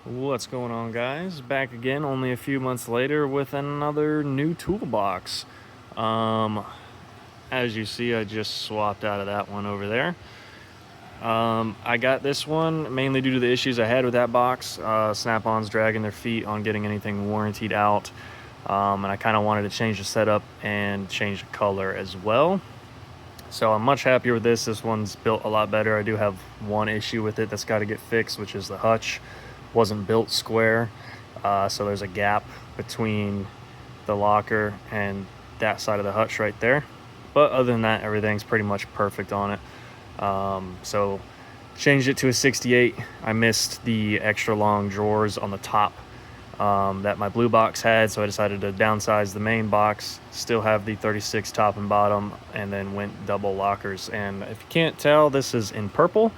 What's going on, guys? Back again only a few months later with another new toolbox. As you see, I just swapped out of that one over there. I got this one mainly due to the issues I had with that box. Snap-ons dragging their feet on getting anything warrantied out. And I kind of wanted to change the setup and change the color as well. So I'm much happier with this. This one's built a lot better. I do have one issue with it that's got to get fixed, which is the hutch wasn't built square. So there's a gap between the locker and that side of the hutch right there. But other than that, everything's pretty much perfect on it. So changed it to a 68. I missed the extra long drawers on the top that my blue box had, so I decided to downsize the main box, still have the 36 top and bottom, and then went double lockers. And if you can't tell, this is in purple.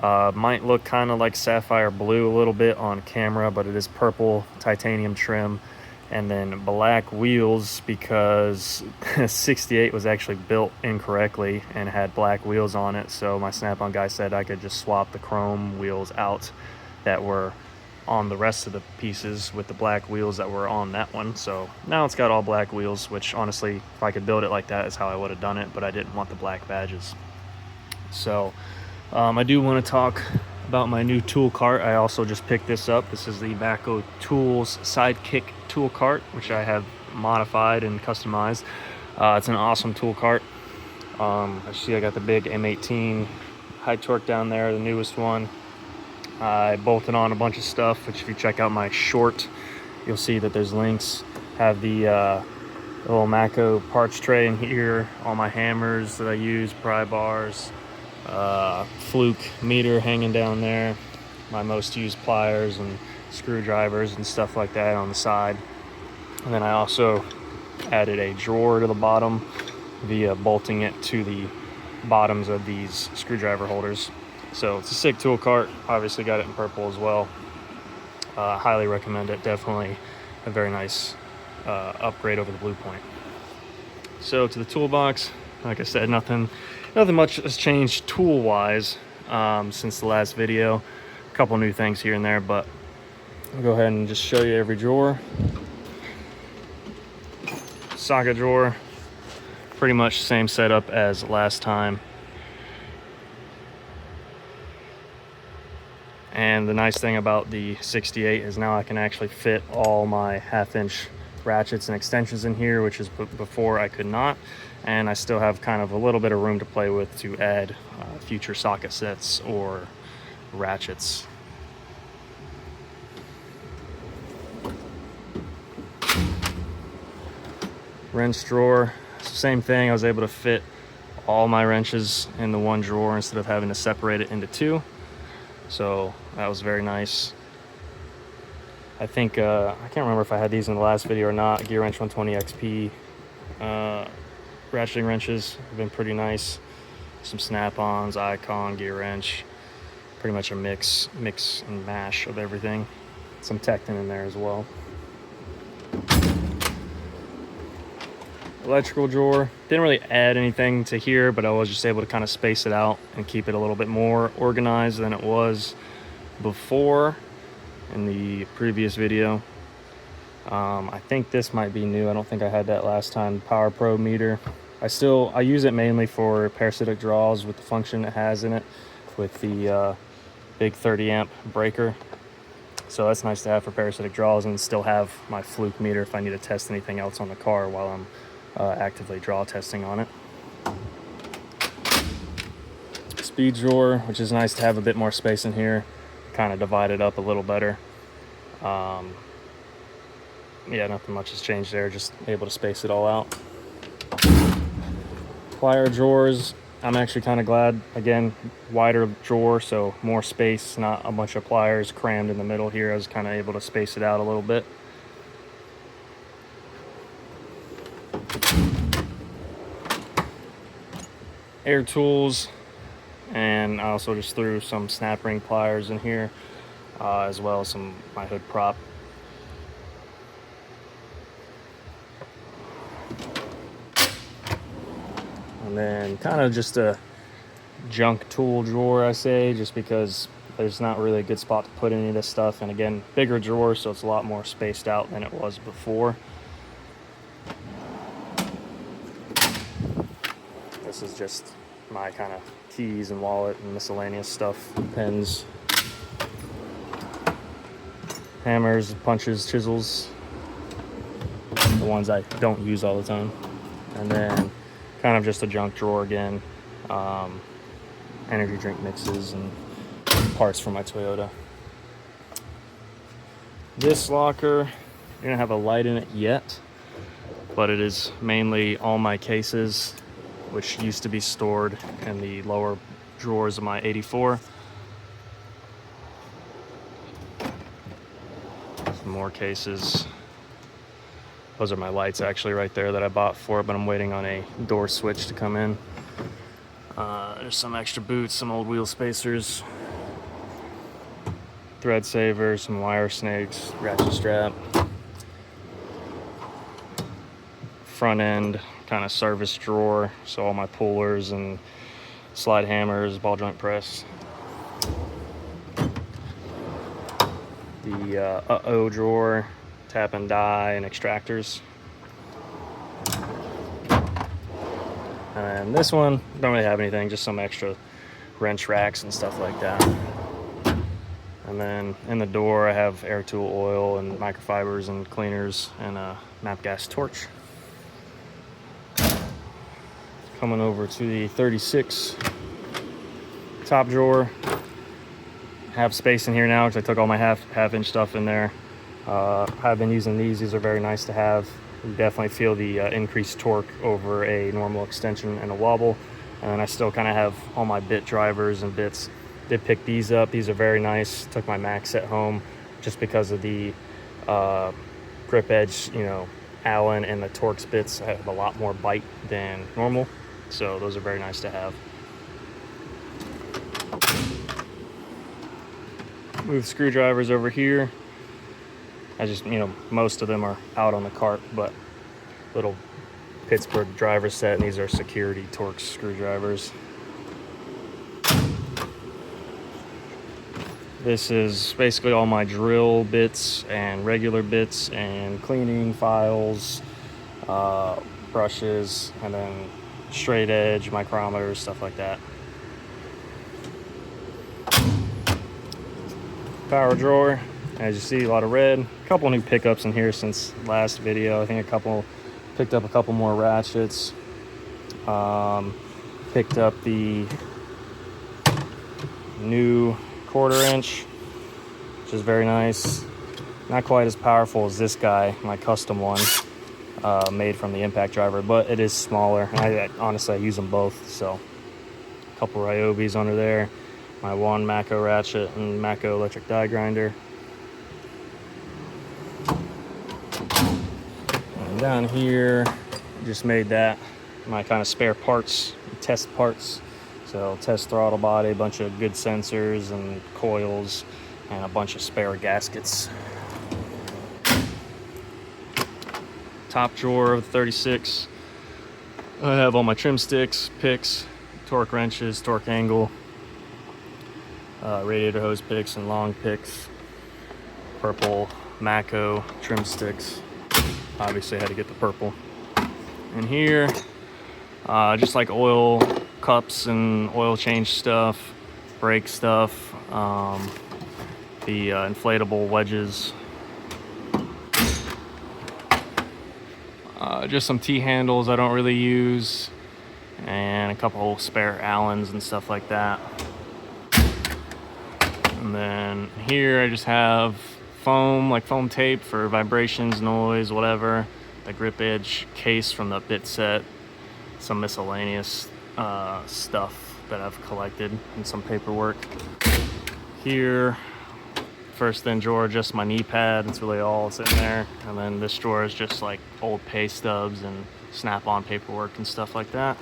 Might look kind of like sapphire blue a little bit on camera, but it is purple titanium trim, and then black wheels because 68 was actually built incorrectly and had black wheels on it. So my Snap-on guy said I could just swap the chrome wheels out that were on the rest of the pieces with the black wheels that were on that one. So now it's got all black wheels, which honestly, if I could build it like that, is how I would have done it, but I didn't want the black badges. So I do want to talk about my new tool cart. I also just picked this up. This is the Epiq Tools Sidekick tool cart, which I have modified and customized. It's an awesome tool cart. As you see, I got the big M18 high torque down there, the newest one. I bolted on a bunch of stuff, which if you check out my short, you'll see that there's links. Have the little Mako parts tray in here, all my hammers that I use, pry bars, fluke meter hanging down there, my most used pliers and screwdrivers and stuff like that on the side. And then I also added a drawer to the bottom via bolting it to the bottoms of these screwdriver holders. So it's a sick tool cart. Obviously got it in purple as well. Highly recommend it. Definitely a very nice upgrade over the Blue Point. So to the toolbox, like I said, nothing much has changed tool wise since the last video. A couple new things here and there, but I'll go ahead and just show you every drawer. Socket drawer, pretty much same setup as last time. And the nice thing about the 68 is now I can actually fit all my 1/2-inch ratchets and extensions in here, which is before I could not. And I still have kind of a little bit of room to play with to add future socket sets or ratchets. Wrench drawer, same thing. I was able to fit all my wrenches in the one drawer instead of having to separate it into two. So that was very nice. I think, I can't remember if I had these in the last video or not. Gear Wrench 120 XP ratcheting wrenches have been pretty nice. Some Snap-ons, Icon, Gear Wrench. Pretty much a mix and mash of everything. Some Tecton in there as well. Electrical drawer. Didn't really add anything to here, but I was just able to kind of space it out and keep it a little bit more organized than it was before in the previous video. I think this might be new. I don't think I had that last time. Power Pro meter. I use it mainly for parasitic draws with the function it has in it with the big 30 amp breaker. So that's nice to have for parasitic draws, and still have my fluke meter if I need to test anything else on the car while I'm actively draw testing on it. Speed drawer, which is nice to have a bit more space in here, kind of divide it up a little better. Yeah, nothing much has changed there, just able to space it all out. Plier drawers, I'm actually kind of glad. Again, wider drawer, so more space, not a bunch of pliers crammed in the middle here. I was kind of able to space it out a little bit. Air tools, and I also just threw some snap ring pliers in here, as well as my hood prop. And then kind of just a junk tool drawer, I say, just because There's not really a good spot to put any of this stuff. And again, bigger drawer, so it's a lot more spaced out than it was before. This is just my kind of keys and wallet and miscellaneous stuff, pens, hammers, punches, chisels, the ones I don't use all the time. And then kind of just a junk drawer again, energy drink mixes and parts for my Toyota. This locker didn't have a light in it yet, but it is mainly all my cases, which used to be stored in the lower drawers of my 84. Some more cases. Those are my lights actually right there that I bought for it, but I'm waiting on a door switch to come in. There's some extra boots, some old wheel spacers, thread savers, some wire snakes, ratchet strap, front end kind of service drawer, so all my pullers and slide hammers, ball joint press. The uh-oh drawer, tap and die and extractors. And this one, don't really have anything, just some extra wrench racks and stuff like that. And then in the door, I have air tool oil and microfibers and cleaners and a MAP gas torch. Coming over to the 36 top drawer. Have space in here now because I took all my half inch stuff in there. I've been using these. These are very nice to have. You definitely feel the increased torque over a normal extension and a wobble. And then I still kind of have all my bit drivers and bits. Did pick these up. These are very nice. Took my Max set home just because of the grip edge, Allen and the Torx bits have a lot more bite than normal. So those are very nice to have. Move screwdrivers over here. I just, most of them are out on the cart, but little Pittsburgh driver set, and these are security Torx screwdrivers. This is basically all my drill bits and regular bits and cleaning files, brushes, and then straight edge, micrometers, stuff like that. Power drawer, as you see, a lot of red. A couple new pickups in here since last video. I think picked up a couple more ratchets. Picked up the new 1/4 inch, which is very nice. Not quite as powerful as this guy, my custom one, made from the impact driver, but it is smaller. I honestly use them both, so a couple Ryobis under there. My one Mako ratchet and Mako electric die grinder. And down here, just made that my kind of spare parts, test parts. So test throttle body, a bunch of good sensors and coils, and a bunch of spare gaskets. Top drawer of the 36. I have all my trim sticks, picks, torque wrenches, torque angle, radiator hose picks and long picks, purple Mako trim sticks. Obviously I had to get the purple. And here, just like oil cups and oil change stuff, brake stuff, the inflatable wedges, just some T-handles I don't really use, and a couple spare Allens and stuff like that. And then here I just have foam, like foam tape for vibrations, noise, whatever. The grip edge case from the bit set, some miscellaneous stuff that I've collected, and some paperwork. Here, first then drawer, just my knee pad. It's really all that's in there. And then this drawer is just like old pay stubs and snap-on paperwork and stuff like that.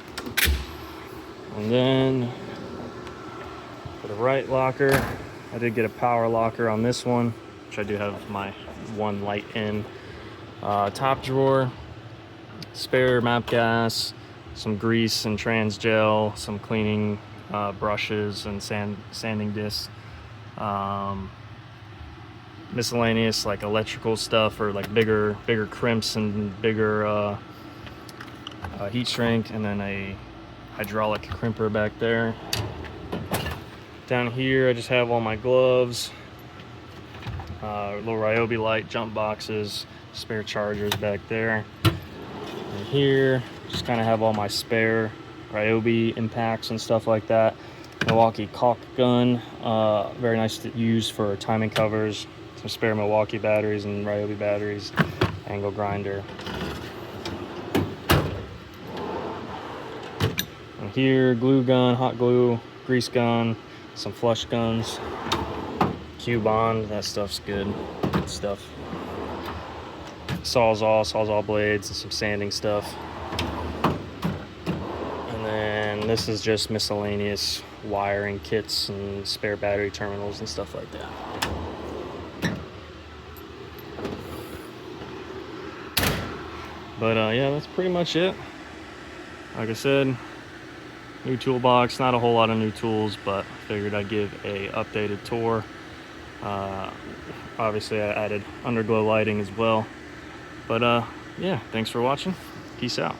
And then for the right locker, I did get a power locker on this one, which I do have my one light in. Top drawer, spare MAP gas, some grease and trans gel, some cleaning brushes and sanding discs, miscellaneous like electrical stuff, or like bigger crimps and bigger heat shrink, and then a hydraulic crimper back there. Down here I just have all my gloves, little Ryobi light, jump boxes, spare chargers back there. And here just kind of have all my spare Ryobi impacts and stuff like that. Milwaukee caulk gun, very nice to use for timing covers. Some spare Milwaukee batteries and Ryobi batteries. Angle grinder. And here, glue gun, hot glue, grease gun, some flush guns, Q-bond, that stuff's good stuff. Sawzall blades, and some sanding stuff. And then this is just miscellaneous wiring kits and spare battery terminals and stuff like that. But yeah, that's pretty much it. Like I said, new toolbox, not a whole lot of new tools, but figured I'd give a updated tour. Obviously I added underglow lighting as well. But yeah, thanks for watching. Peace out.